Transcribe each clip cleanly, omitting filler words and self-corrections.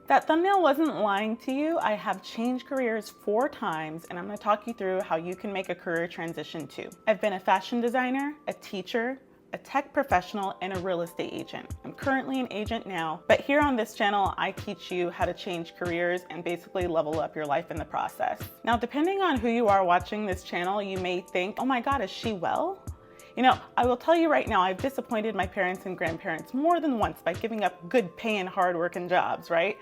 That thumbnail wasn't lying to you. I have changed careers 4 times, and I'm going to talk you through how you can make a career transition too. I've been a fashion designer, a teacher, a tech professional, and a real estate agent. I'm currently an agent now, but here on this channel, I teach you how to change careers and basically level up your life in the process. Now, depending on who you are watching this channel, you may think, oh my God, is she well? You know, I will tell you right now, I've disappointed my parents and grandparents more than once by giving up good paying, hard-working jobs, right?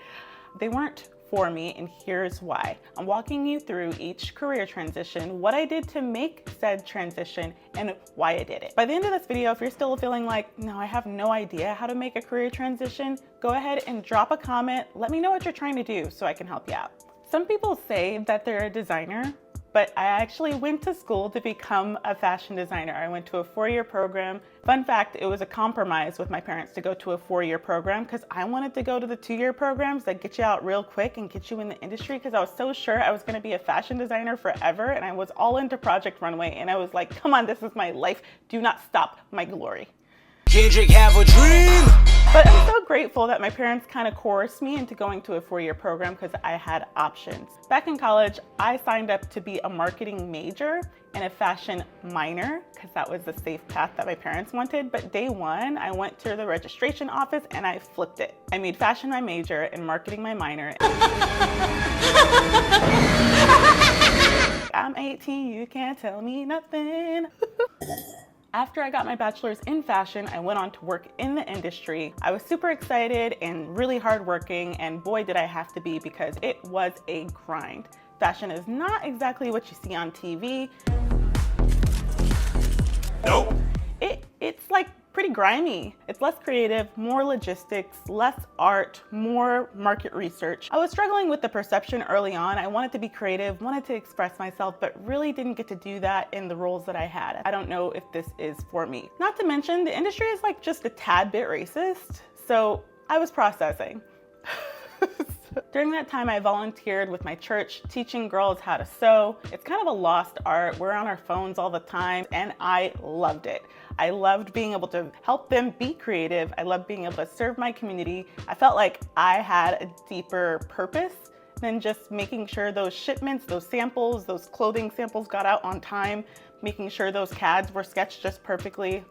They weren't for me, and here's why. I'm walking you through each career transition, what I did to make said transition, and why I did it. By the end of this video, if you're still feeling like, no, I have no idea how to make a career transition, go ahead and drop a comment. Let me know what you're trying to do so I can help you out. Some people say that they're a designer, but I actually went to school to become a fashion designer. I went to a 4-year program. Fun fact, it was a compromise with my parents to go to a 4-year program because I wanted to go to the 2-year programs that get you out real quick and get you in the industry because I was so sure I was gonna be a fashion designer forever, and I was all into Project Runway, and I was like, come on, this is my life. Do not stop my glory. Kendrick have a dream. But I'm so grateful that my parents kind of coerced me into going to a 4-year program because I had options. Back in college, I signed up to be a marketing major and a fashion minor because that was the safe path that my parents wanted. But day one, I went to the registration office and I flipped it. I made fashion my major and marketing my minor. I'm 18, you can't tell me nothing. After I got my bachelor's in fashion, I went on to work in the industry. I was super excited and really hardworking, and boy did I have to be because it was a grind. Fashion is not exactly what you see on TV. Nope. It's like pretty grimy. It's less creative, more logistics, less art, more market research. I was struggling with the perception early on. I wanted to be creative, wanted to express myself, but really didn't get to do that in the roles that I had. I don't know if this is for me. Not to mention, the industry is like just a tad bit racist, so I was processing. During that time, I volunteered with my church, teaching girls how to sew. It's kind of a lost art. We're on our phones all the time, and I loved it. I loved being able to help them be creative. I loved being able to serve my community. I felt like I had a deeper purpose than just making sure those shipments, those samples, those clothing samples got out on time, making sure those CADs were sketched just perfectly.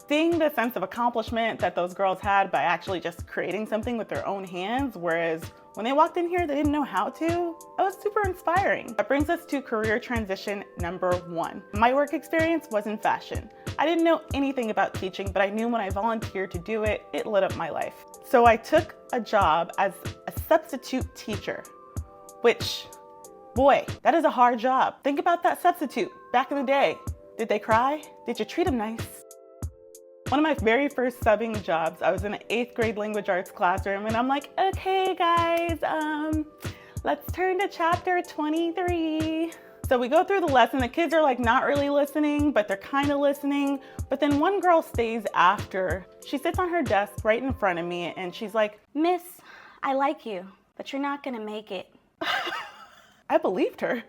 Seeing the sense of accomplishment that those girls had by actually just creating something with their own hands, whereas when they walked in here, they didn't know how to, it was super inspiring. That brings us to career transition number 1. My work experience was in fashion. I didn't know anything about teaching, but I knew when I volunteered to do it, it lit up my life. So I took a job as a substitute teacher, which, boy, that is a hard job. Think about that substitute back in the day. Did they cry? Did you treat them nice? One of my very first subbing jobs, I was in an 8th grade language arts classroom, and I'm like, okay guys, let's turn to chapter 23. So we go through the lesson, the kids are like not really listening, but they're kind of listening. But then one girl stays after. She sits on her desk right in front of me, and she's like, Miss, I like you, but you're not gonna make it. I believed her.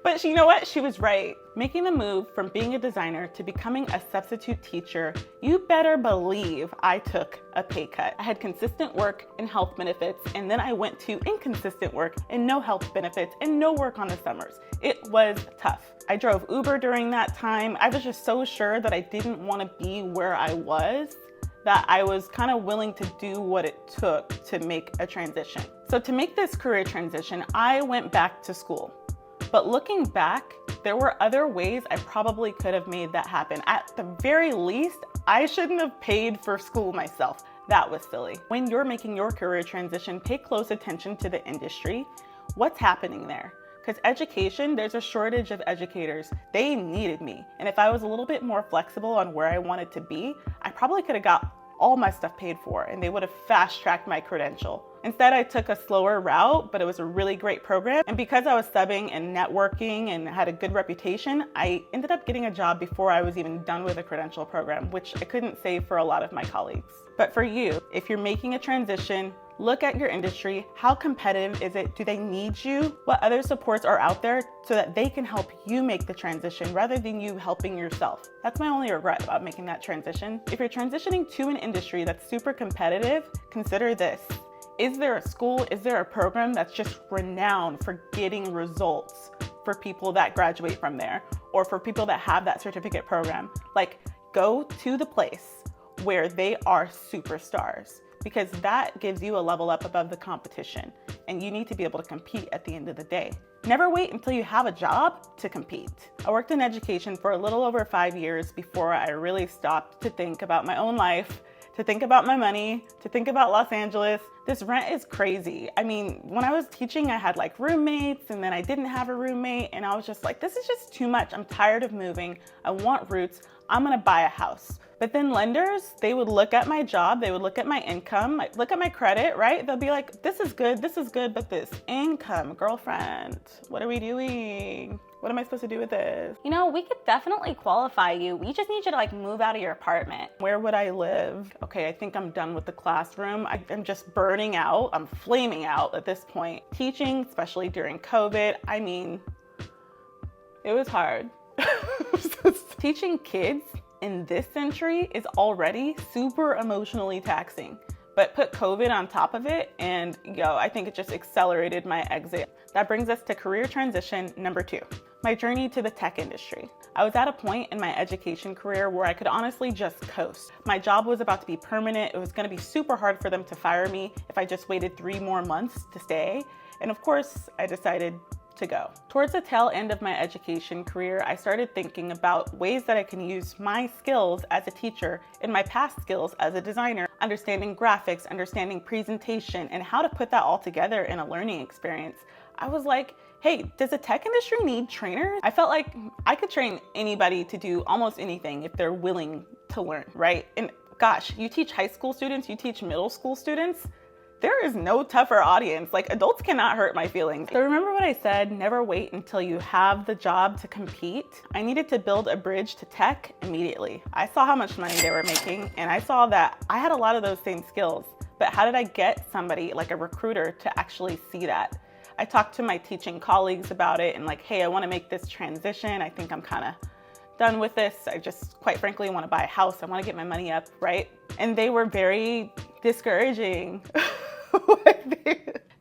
But you know what? She was right. Making the move from being a designer to becoming a substitute teacher, you better believe I took a pay cut. I had consistent work and health benefits, and then I went to inconsistent work and no health benefits and no work on the summers. It was tough. I drove Uber during that time. I was just so sure that I didn't want to be where I was that I was kind of willing to do what it took to make a transition. So to make this career transition, I went back to school. But looking back, there were other ways I probably could have made that happen. At the very least, I shouldn't have paid for school myself. That was silly. When you're making your career transition, pay close attention to the industry. What's happening there? Because education, there's a shortage of educators. They needed me. And if I was a little bit more flexible on where I wanted to be, I probably could have got all my stuff paid for, and they would have fast-tracked my credential. Instead, I took a slower route, but it was a really great program. And because I was subbing and networking and had a good reputation, I ended up getting a job before I was even done with the credential program, which I couldn't say for a lot of my colleagues. But for you, if you're making a transition, look at your industry. How competitive is it? Do they need you? What other supports are out there so that they can help you make the transition rather than you helping yourself? That's my only regret about making that transition. If you're transitioning to an industry that's super competitive, consider this. Is there a school, is there a program that's just renowned for getting results for people that graduate from there or for people that have that certificate program? Like, go to the place where they are superstars, because that gives you a level up above the competition, and you need to be able to compete at the end of the day. Never wait until you have a job to compete. I worked in education for a little over 5 years before I really stopped to think about my own life, to think about my money, to think about Los Angeles. This rent is crazy. I mean, when I was teaching, I had like roommates, and then I didn't have a roommate, and I was just like, this is just too much. I'm tired of moving. I want roots. I'm gonna buy a house. But then lenders, they would look at my job, they would look at my income, look at my credit, right? They'll be like, this is good, but this income, girlfriend, what are we doing? What am I supposed to do with this? You know, we could definitely qualify you. We just need you to like move out of your apartment. Where would I live? Okay, I think I'm done with the classroom. I'm just burning out. I'm flaming out at this point. Teaching, especially during COVID, I mean, it was hard. Teaching kids in this century is already super emotionally taxing, but put COVID on top of it, and I think it just accelerated my exit. That brings us to career transition number 2, my journey to the tech industry. I was at a point in my education career where I could honestly just coast. My job was about to be permanent. It was gonna be super hard for them to fire me if I just waited 3 more months to stay. And of course, I decided to go. Towards the tail end of my education career, I started thinking about ways that I can use my skills as a teacher and my past skills as a designer, understanding graphics, understanding presentation, and how to put that all together in a learning experience. I was like, hey, does the tech industry need trainers? I felt like I could train anybody to do almost anything if they're willing to learn, right? And gosh, you teach high school students, you teach middle school students, there is no tougher audience. Like, adults cannot hurt my feelings. So remember what I said, never wait until you have the job to compete. I needed to build a bridge to tech immediately. I saw how much money they were making, and I saw that I had a lot of those same skills, but how did I get somebody like a recruiter to actually see that? I talked to my teaching colleagues about it and like, hey, I wanna make this transition. I think I'm kinda done with this. I just, quite frankly, wanna buy a house. I wanna get my money up, right? And they were very discouraging.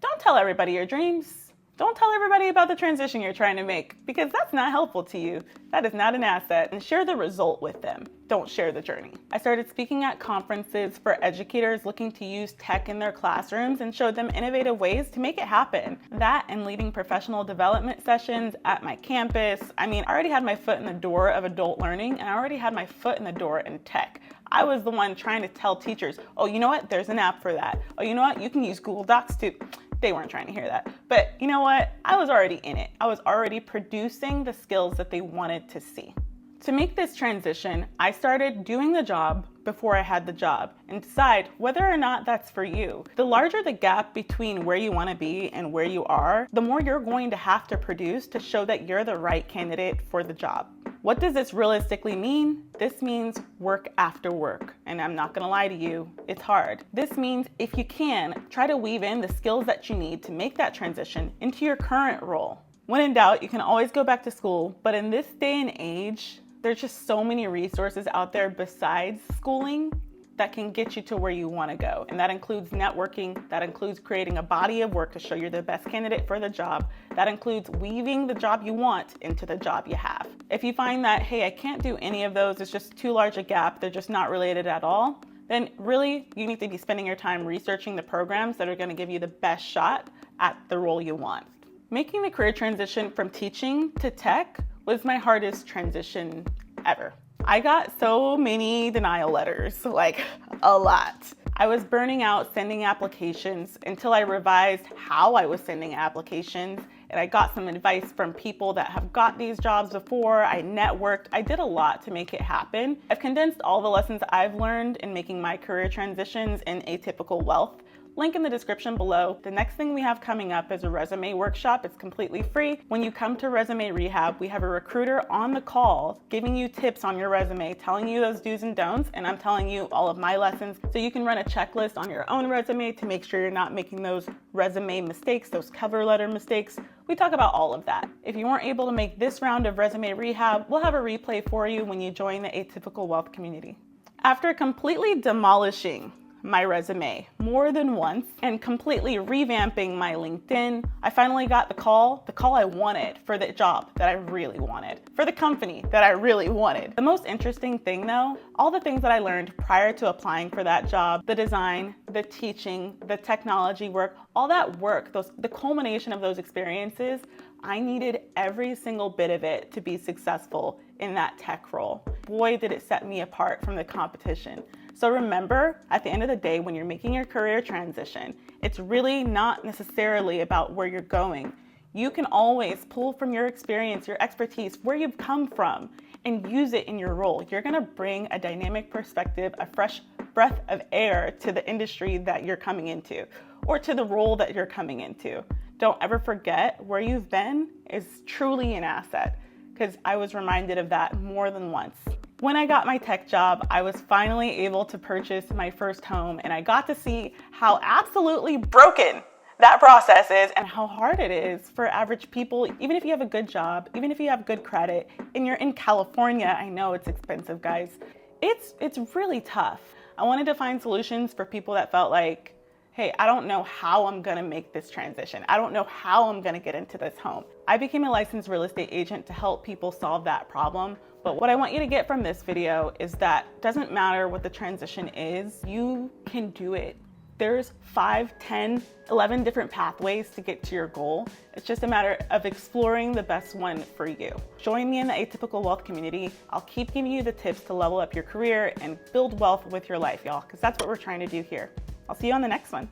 Don't tell everybody your dreams. Don't tell everybody about the transition you're trying to make, because that's not helpful to you. That is not an asset. And share the result with them. Don't share the journey. I started speaking at conferences for educators looking to use tech in their classrooms and showed them innovative ways to make it happen. That and leading professional development sessions at my campus. I mean, I already had my foot in the door of adult learning, and I already had my foot in the door in tech. I was the one trying to tell teachers, oh, you know what? There's an app for that. Oh, you know what? You can use Google Docs too. They weren't trying to hear that. But you know what? I was already in it. I was already producing the skills that they wanted to see. To make this transition, I started doing the job before I had the job and decide whether or not that's for you. The larger the gap between where you want to be and where you are, the more you're going to have to produce to show that you're the right candidate for the job. What does this realistically mean? This means work after work. And I'm not gonna lie to you, it's hard. This means if you can, try to weave in the skills that you need to make that transition into your current role. When in doubt, you can always go back to school, but in this day and age, there's just so many resources out there besides schooling that can get you to where you want to go. And that includes networking, that includes creating a body of work to show you're the best candidate for the job, that includes weaving the job you want into the job you have. If you find that, hey, I can't do any of those, it's just too large a gap, they're just not related at all, then really you need to be spending your time researching the programs that are going to give you the best shot at the role you want. Making the career transition from teaching to tech was my hardest transition ever. I got so many denial letters, like a lot. I was burning out sending applications until I revised how I was sending applications, and I got some advice from people that have got these jobs before. I networked. I did a lot to make it happen. I've condensed all the lessons I've learned in making my career transitions in Atypical Wealth. Link in the description below. The next thing we have coming up is a resume workshop. It's completely free. When you come to Resume Rehab, we have a recruiter on the call giving you tips on your resume, telling you those do's and don'ts, and I'm telling you all of my lessons so you can run a checklist on your own resume to make sure you're not making those resume mistakes, those cover letter mistakes. We talk about all of that. If you weren't able to make this round of Resume Rehab, we'll have a replay for you when you join the Atypical Wealth community. After completely demolishing my resume more than once and completely revamping my LinkedIn, I finally got the call I wanted for the job that I really wanted, for the company that I really wanted. The most interesting thing though, all the things that I learned prior to applying for that job, the design, the teaching, the technology work, all that work, the culmination of those experiences, I needed every single bit of it to be successful in that tech role. Boy, did it set me apart from the competition. So remember, at the end of the day, when you're making your career transition, it's really not necessarily about where you're going. You can always pull from your experience, your expertise, where you've come from, and use it in your role. You're gonna bring a dynamic perspective, a fresh breath of air to the industry that you're coming into, or to the role that you're coming into. Don't ever forget where you've been is truly an asset, because I was reminded of that more than once. When I got my tech job, I was finally able to purchase my first home, and I got to see how absolutely broken that process is and how hard it is for average people, even if you have a good job, even if you have good credit, and you're in California. I know it's expensive, guys. It's really tough. I wanted to find solutions for people that felt like, hey, I don't know how I'm gonna make this transition. I don't know how I'm gonna get into this home. I became a licensed real estate agent to help people solve that problem. But what I want you to get from this video is that it doesn't matter what the transition is, you can do it. There's 5, 10, 11 different pathways to get to your goal. It's just a matter of exploring the best one for you. Join me in the Atypical Wealth community. I'll keep giving you the tips to level up your career and build wealth with your life, y'all, because that's what we're trying to do here. I'll see you on the next one.